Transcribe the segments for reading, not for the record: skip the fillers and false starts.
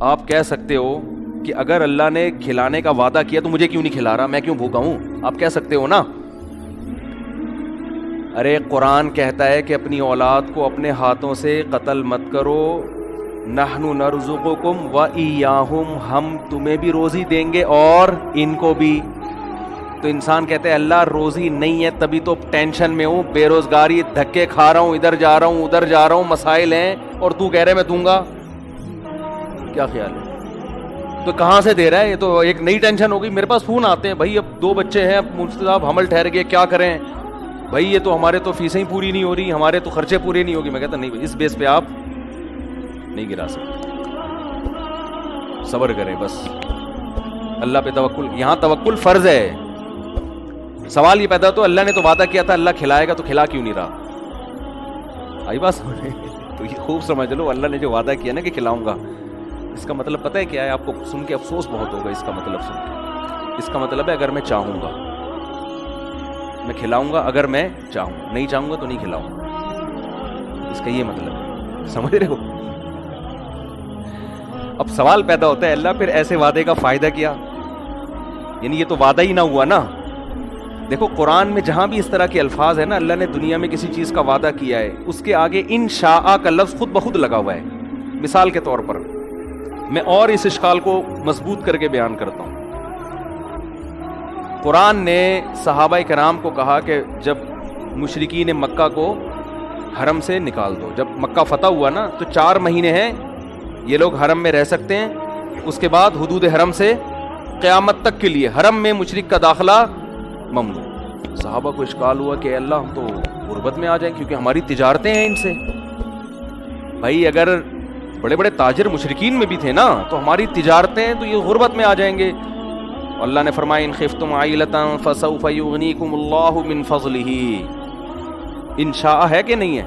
آپ کہہ سکتے ہو کہ اگر اللہ نے کھلانے کا وعدہ کیا تو مجھے کیوں نہیں کھلا رہا, میں کیوں بھوکا ہوں, آپ کہہ سکتے ہو نا. ارے قرآن کہتا ہے کہ اپنی اولاد کو اپنے ہاتھوں سے قتل مت کرو, نحن نرزقکم وإیاہم, ہم تمہیں بھی روزی دیں گے اور ان کو بھی. تو انسان کہتے ہیں اللہ روزی نہیں ہے تبھی تو ٹینشن میں ہوں, بے روزگاری, دھکے کھا رہا ہوں, ادھر جا رہا ہوں ادھر جا رہا ہوں, مسائل ہیں, اور تو کہہ رہے میں دوں گا. کیا خیال ہے؟ تو کہاں سے دے رہا ہے؟ یہ تو ایک نئی ٹینشن ہو گئی. میرے پاس فون آتے ہیں, بھائی اب 2 بچے ہیں, اب مفتی صاحب حمل ٹھہر گئے, کیا کریں بھائی, یہ تو ہمارے تو فیسیں ہی پوری نہیں ہو رہی, ہمارے تو خرچے پورے نہیں ہوگی. میں کہتا نہیں بھائی, اس بیس پہ آپ نہیں گرا سکتے, صبر کریں بس, اللہ پہ توکل. یہاں توکل فرض ہے. سوال یہ پیدا تو اللہ نے تو وعدہ کیا تھا اللہ کھلائے گا, تو کھلا کیوں نہیں رہا؟ آئی بات سمجھ؟ تو یہ خوب سمجھ لو, اللہ نے جو وعدہ کیا نا کہ کھلاؤں گا, اس کا مطلب پتہ ہے کیا ہے؟ آپ کو سن کے افسوس بہت ہوگا اس کا مطلب سن کے. اس کا مطلب ہے اگر میں چاہوں گا میں کھلاؤں گا, اگر میں چاہوں, نہیں چاہوں گا تو نہیں کھلاؤں گا. اس کا یہ مطلب ہے, سمجھ رہے ہو؟ اب سوال پیدا ہوتا ہے اللہ پھر ایسے وعدے کا فائدہ کیا؟ یعنی یہ تو وعدہ ہی نہ ہوا نا. دیکھو قرآن میں جہاں بھی اس طرح کے الفاظ ہیں نا, اللہ نے دنیا میں کسی چیز کا وعدہ کیا ہے, اس کے آگے انشاء کا لفظ خود بخود لگا ہوا ہے. مثال کے طور پر میں اور اس اشکال کو مضبوط کر کے بیان کرتا ہوں. قرآن نے صحابہ کرام کو کہا کہ جب مشرکین مکہ کو حرم سے نکال دو, جب مکہ فتح ہوا نا تو 4 مہینے ہیں یہ لوگ حرم میں رہ سکتے ہیں, اس کے بعد حدود حرم سے قیامت تک کے لیے حرم میں مشرک کا داخلہ ممنوع. صحابہ کو اشکال ہوا کہ اللہ ہم تو غربت میں آ جائیں کیونکہ ہماری تجارتیں ہیں ان سے. بھائی اگر بڑے بڑے تاجر مشرکین میں بھی تھے نا تو ہماری تجارتیں تو یہ غربت میں آ جائیں گے. اللہ نے فرمایا ان خفتم عائلۃ فسوف یغنیکم اللہ من فضلہ. انشاء ہے کہ نہیں ہے؟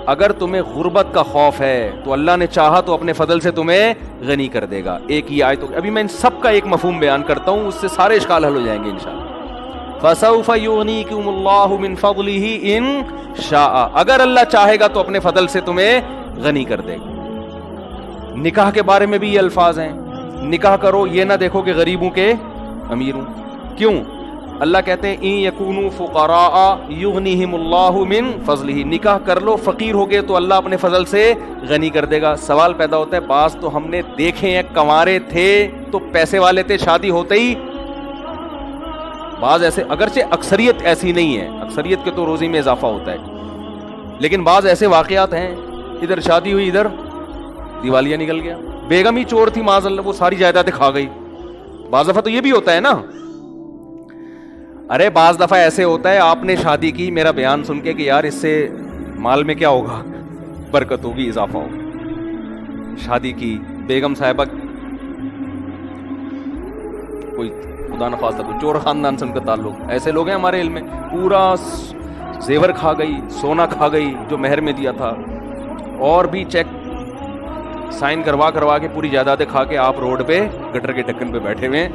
اگر تمہیں غربت کا خوف ہے تو اللہ نے چاہا تو اپنے فضل سے تمہیں غنی کر دے گا. ایک ہی آیت. ابھی میں ان سب کا ایک مفہوم بیان کرتا ہوں, اس سے سارے اشکال حل ہو جائیں گے انشاءاللہ. فسوف یغنیکم اللہ من فضلہ ان شاء, اگر اللہ چاہے گا تو اپنے فضل سے تمہیں غنی کر دے گا. نکاح کے بارے میں بھی یہ الفاظ ہیں, نکاح کرو, یہ نہ دیکھو کہ غریبوں کے امیر ہوں. کیوں؟ اللہ کہتے ہیں ان یکونوا فقراء یغنیہم اللہ من فضلہ, نکاح کر لو, فقیر ہو گئے تو اللہ اپنے فضل سے غنی کر دے گا. سوال پیدا ہوتا ہے, بعض تو ہم نے دیکھے ہیں کنوارے تھے تو پیسے والے تھے, شادی ہوتے ہی بعض ایسے, اگرچہ اکثریت ایسی نہیں ہے, اکثریت کے تو روزی میں اضافہ ہوتا ہے, لیکن بعض ایسے واقعات ہیں ادھر شادی ہوئی ادھر دیوالیہ نکل گیا, بیگم ہی چور تھی معاذ اللہ, وہ ساری جائیدادیں کھا گئی. بعض دفعہ تو یہ بھی ہوتا ہے نا. ارے بعض دفعہ ایسے ہوتا ہے آپ نے شادی کی, میرا بیان سن کے کہ یار اس سے مال میں کیا ہوگا, برکت ہوگی, اضافہ ہوگا. شادی کی, بیگم صاحبہ کوئی خدا نخواستہ کوئی چور خاندان سے ان کا تعلق, ایسے لوگ ہیں ہمارے علم میں, پورا زیور کھا گئی, سونا کھا گئی جو مہر میں دیا تھا, اور بھی چیک سائن کروا کے پوری جائیدادیں کھا کے آپ روڈ پہ گٹر کے ڈھکن پہ بیٹھے ہوئے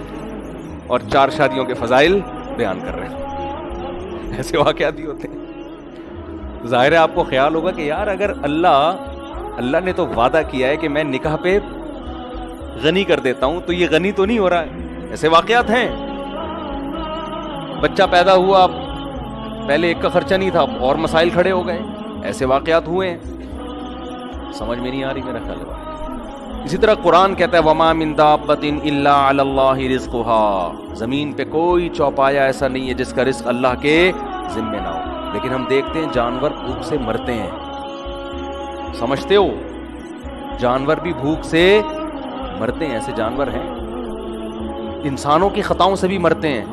اور 4 شادیوں کے فضائل بیان کر رہے ہیں. ایسے واقعات بھی ہوتے ہیں. ظاہر ہے آپ کو خیال ہوگا کہ یار اگر اللہ نے تو وعدہ کیا ہے کہ میں نکاح پہ غنی کر دیتا ہوں, تو یہ غنی تو نہیں ہو رہا ہے. ایسے واقعات ہیں. بچہ پیدا ہوا, پہلے ایک کا خرچہ نہیں تھا, اور مسائل کھڑے ہو گئے. ایسے واقعات ہوئے ہیں. سمجھ میں نہیں آ رہی میرا خیال ہے. اسی طرح قرآن کہتا ہے وما من دابۃ الا علی اللہ رزقها, زمین پہ کوئی چوپایا ایسا نہیں ہے جس کا رزق اللہ کے ذمہ نہ ہو. لیکن ہم دیکھتے ہیں جانور بھوک سے مرتے ہیں. سمجھتے ہو, جانور بھی بھوک سے مرتے ہیں. ایسے جانور ہیں, انسانوں کی خطاؤں سے بھی مرتے ہیں.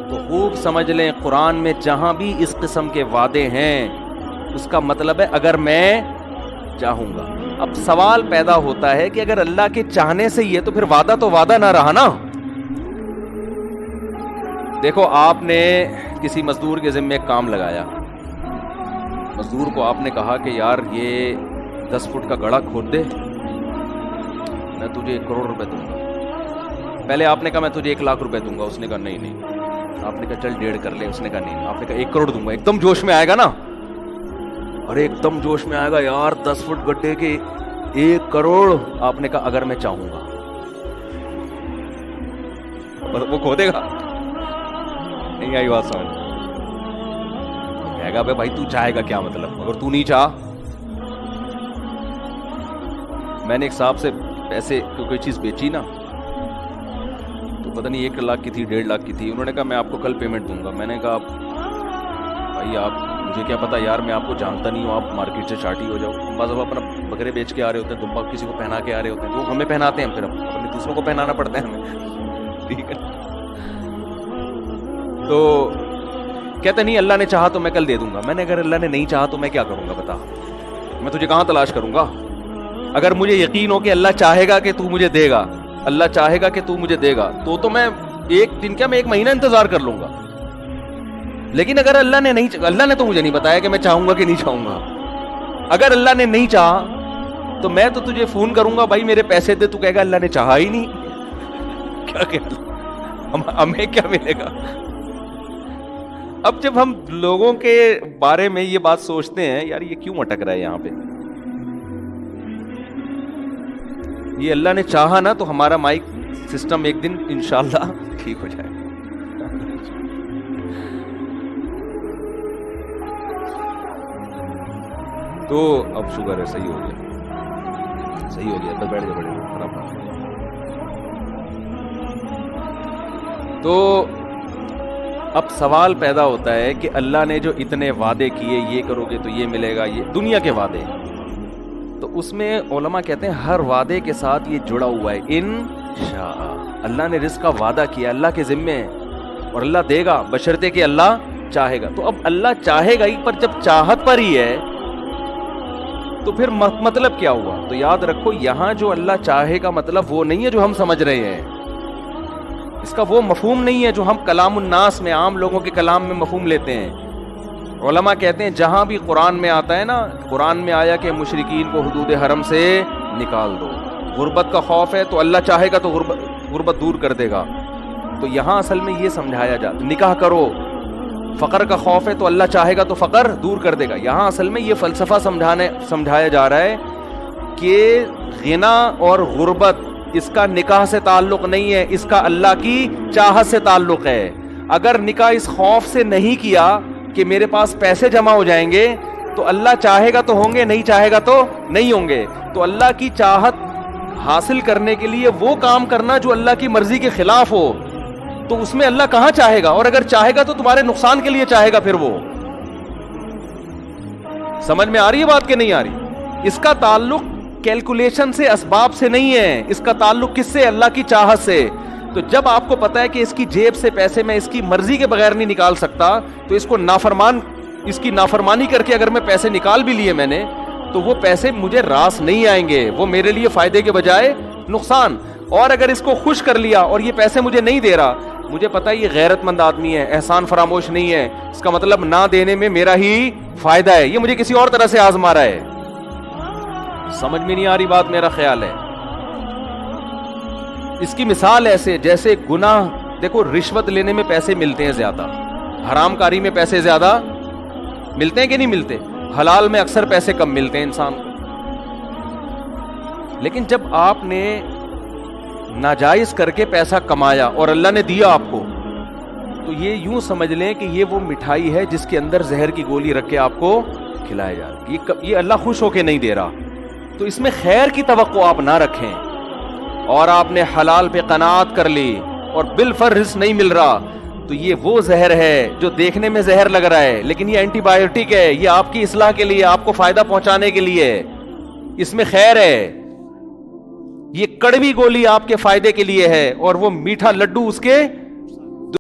تو خوب سمجھ لیں قرآن میں جہاں بھی اس قسم کے وعدے ہیں اس کا مطلب ہے اگر میں چاہوں گا. اب سوال پیدا ہوتا ہے کہ اگر اللہ کے چاہنے سے ہی ہے تو پھر وعدہ تو وعدہ نہ رہا نا. دیکھو آپ نے کسی مزدور کے ذمہ ایک کام لگایا, مزدور کو آپ نے کہا کہ یار یہ 10 فٹ کا گڑھا کھود دے, میں تجھے 1 کروڑ روپے دوں گا. پہلے آپ نے کہا میں تجھے 1 لاکھ روپے دوں گا, اس نے کہا نہیں. آپ نے کہا چل 1.5 کر لے, اس نے کہا نہیں. آپ نے کہا 1 کروڑ دوں گا. ایک دم جوش میں آئے گا نا, اور ایک دم جوش میں آئے گا یار 10 فٹ گڈھے کے 1 کروڑ. آپ نے کہا اگر میں چاہوں گا. وہ کھو دے گا. نہیں آئی بات سمجھ؟ کہے گا بھائی تو چاہے گا کیا مطلب, اگر تو نہیں چاہ. میں نے ایک صاحب سے پیسے کوئی چیز بیچی نا, تو پتہ نہیں 1 لاکھ کی تھی 1.5 لاکھ کی تھی. انہوں نے کہا میں آپ کو کل پیمنٹ دوں گا. میں نے کہا بھائی آپ, مجھے کیا پتا یار, میں آپ کو جانتا نہیں ہوں, آپ مارکیٹ سے چاٹی ہو جاؤ. بعض دفعہ اپنا بکرے بیچ کے آ رہے ہوتے ہیں, دمبا کسی کو پہنا کے آ رہے ہوتے ہیں, وہ ہمیں پہناتے ہیں, پھر اپنے دوسروں کو پہنانا پڑتا ہے ہمیں. ٹھیک ہے. تو کہتے نہیں اللہ نے چاہا تو میں کل دے دوں گا. میں نے اگر اللہ نے نہیں چاہا تو میں کیا کروں گا بتا, میں تجھے کہاں تلاش کروں گا؟ اگر مجھے یقین ہو کہ اللہ چاہے گا کہ تو مجھے دے گا, اللہ چاہے گا کہ تو مجھے دے گا, تو میں 1 دن کیا, میں 1 مہینہ انتظار کر لوں گا. لیکن اگر اللہ نے نہیں, اللہ نے تو مجھے نہیں بتایا کہ میں چاہوں گا کہ نہیں چاہوں گا. اگر اللہ نے نہیں چاہا تو میں تو تجھے فون کروں گا, بھائی میرے پیسے دے. تو کہے گا اللہ نے چاہا ہی نہیں. ہمیں کیا ملے گا؟ اب جب ہم لوگوں کے بارے میں یہ بات سوچتے ہیں, یار یہ کیوں اٹک رہا ہے یہاں پہ, یہ اللہ نے چاہا نا تو ہمارا مائک سسٹم ایک دن انشاءاللہ ٹھیک ہو جائے. تو اب شکر ہے صحیح ہو گیا, صحیح ہو گیا. بیٹھ جا, بیٹھ جا, خراب. تو اب سوال پیدا ہوتا ہے کہ اللہ نے جو اتنے وعدے کیے, یہ کرو گے تو یہ ملے گا, یہ دنیا کے وعدے, تو اس میں علماء کہتے ہیں ہر وعدے کے ساتھ یہ جڑا ہوا ہے انشاء. اللہ نے رزق کا وعدہ کیا, اللہ کے ذمے ہے, اور اللہ دے گا بشرطے کہ اللہ چاہے گا. تو اب اللہ چاہے گا ہی, پر جب چاہت پر ہی ہے تو پھر مطلب کیا ہوا؟ تو یاد رکھو یہاں جو اللہ چاہے گا مطلب وہ نہیں ہے جو ہم سمجھ رہے ہیں, اس کا وہ مفہوم نہیں ہے جو ہم کلام الناس میں, عام لوگوں کے کلام میں مفہوم لیتے ہیں. علماء کہتے ہیں جہاں بھی قرآن میں آتا ہے نا, قرآن میں آیا کہ مشرکین کو حدود حرم سے نکال دو, غربت کا خوف ہے تو اللہ چاہے گا تو غربت دور کر دے گا. تو یہاں اصل میں یہ سمجھایا جاتا, نکاح کرو, فقر کا خوف ہے تو اللہ چاہے گا تو فقر دور کر دے گا. یہاں اصل میں یہ فلسفہ سمجھایا جا رہا ہے کہ غنا اور غربت اس کا نکاح سے تعلق نہیں ہے, اس کا اللہ کی چاہت سے تعلق ہے. اگر نکاح اس خوف سے نہیں کیا کہ میرے پاس پیسے جمع ہو جائیں گے, تو اللہ چاہے گا تو ہوں گے, نہیں چاہے گا تو نہیں ہوں گے. تو اللہ کی چاہت حاصل کرنے کے لیے وہ کام کرنا جو اللہ کی مرضی کے خلاف ہو, تو اس میں اللہ کہاں چاہے گا؟ اور اگر چاہے گا تو تمہارے نقصان کے لیے چاہے گا. پھر وہ سمجھ میں آ رہی ہے بات کہ نہیں آ رہی؟ اس کا تعلق کیلکولیشن سے, اسباب سے نہیں ہے, اس کا تعلق کس سے؟ اللہ کی چاہت سے. تو جب آپ کو پتا ہے کہ اس کی جیب سے پیسے میں اس کی مرضی کے بغیر نہیں نکال سکتا, تو اس کو اس کی نافرمانی کر کے اگر میں پیسے نکال بھی لیے میں نے, تو وہ پیسے مجھے راس نہیں آئیں گے, وہ میرے لیے فائدے کے بجائے نقصان. اور اگر اس کو خوش کر لیا اور یہ پیسے مجھے نہیں دے رہا, مجھے پتا ہے یہ غیرت مند آدمی ہے, احسان فراموش نہیں ہے, اس کا مطلب نہ دینے میں میرا ہی فائدہ ہے, یہ مجھے کسی اور طرح سے آزما رہا ہے. سمجھ میں نہیں آ رہی بات؟ میرا خیال ہے اس کی مثال ایسے جیسے گناہ, دیکھو رشوت لینے میں پیسے ملتے ہیں زیادہ, حرام کاری میں پیسے زیادہ ملتے ہیں کہ نہیں ملتے, حلال میں اکثر پیسے کم ملتے ہیں انسان کو. لیکن جب آپ نے ناجائز کر کے پیسہ کمایا اور اللہ نے دیا آپ کو, تو یہ یوں سمجھ لیں کہ یہ وہ مٹھائی ہے جس کے اندر زہر کی گولی رکھ کے آپ کو کھلایا جا رہا ہے. یہ اللہ خوش ہو کے نہیں دے رہا, تو اس میں خیر کی توقع آپ نہ رکھیں. اور آپ نے حلال پہ قناعت کر لی اور بالفرض نہیں مل رہا, تو یہ وہ زہر ہے جو دیکھنے میں زہر لگ رہا ہے, لیکن یہ اینٹی بایوٹک ہے, یہ آپ کی اصلاح کے لیے, آپ کو فائدہ پہنچانے کے لیے, اس میں خیر ہے. یہ کڑوی گولی آپ کے فائدے کے لیے ہے, اور وہ میٹھا لڈو اس کے